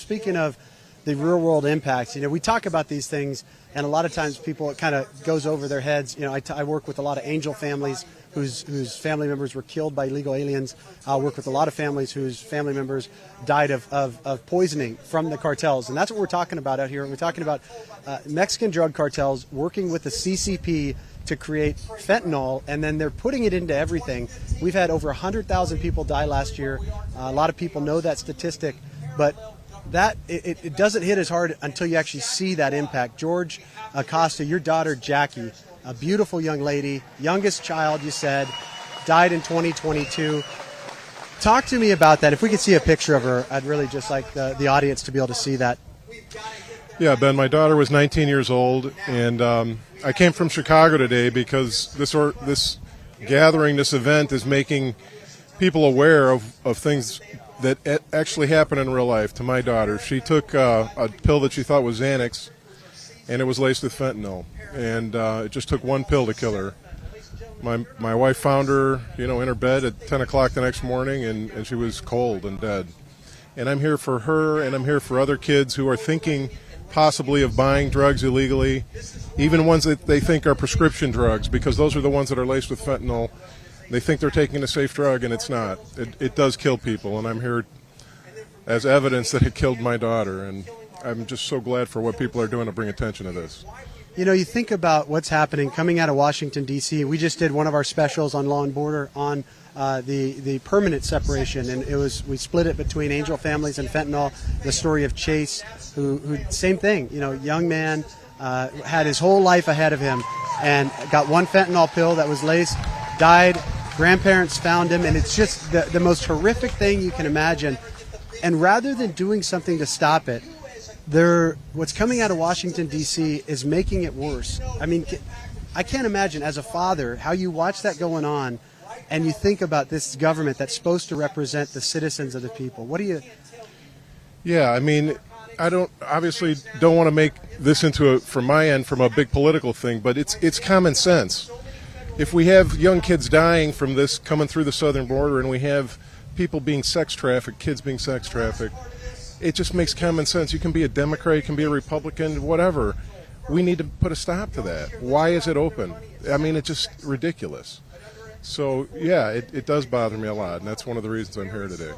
speaking of the real world impacts, we talk about these things, and a lot of times people, it kind of goes over their heads. I work with a lot of angel families whose family members were killed by illegal aliens. I work with a lot of families whose family members died of poisoning from the cartels. And that's what we're talking about out here. We're talking about Mexican drug cartels working with the CCP to create fentanyl, and then they're putting it into everything. We've had over 100,000 people die last year. A lot of people know that statistic, but it doesn't hit as hard until you actually see that impact. George Acosta, your daughter Jackie, a beautiful young lady, youngest child, you said, died in 2022. Talk to me about that. If we could see a picture of her, I'd really just like the audience to be able to see that. Yeah, Ben, my daughter was 19 years old, and I came from Chicago today because this gathering, this event is making people aware of things that actually happen in real life to my daughter. She took a pill that she thought was Xanax, and it was laced with fentanyl, and it just took one pill to kill her. My wife found her, in her bed at 10 o'clock the next morning, and she was cold and dead. And I'm here for her, and I'm here for other kids who are thinking possibly of buying drugs illegally, even ones that they think are prescription drugs, because those are the ones that are laced with fentanyl. They think they're taking a safe drug, and it's not. It does kill people, and I'm here as evidence that it killed my daughter, and I'm just so glad for what people are doing to bring attention to this. You think about what's happening coming out of Washington, D.C. We just did one of our specials on Law and Border on the permanent separation, and we split it between angel families and fentanyl. The story of Chase, who same thing, young man, had his whole life ahead of him and got one fentanyl pill that was laced, died. Grandparents found him, and it's just the most horrific thing you can imagine. And rather than doing something to stop it, what's coming out of Washington, D.C. is making it worse. I mean, I can't imagine as a father how you watch that going on and you think about this government that's supposed to represent the citizens of the people. What do you... Yeah, I mean, I obviously don't want to make this into from my end, from a big political thing, but it's common sense. If we have young kids dying from this coming through the southern border, and we have people being sex trafficked, kids being sex trafficked, it just makes common sense. You can be a Democrat, you can be a Republican, whatever. We need to put a stop to that. Why is it open? I mean, it's just ridiculous. So, yeah, it does bother me a lot, and that's one of the reasons I'm here today.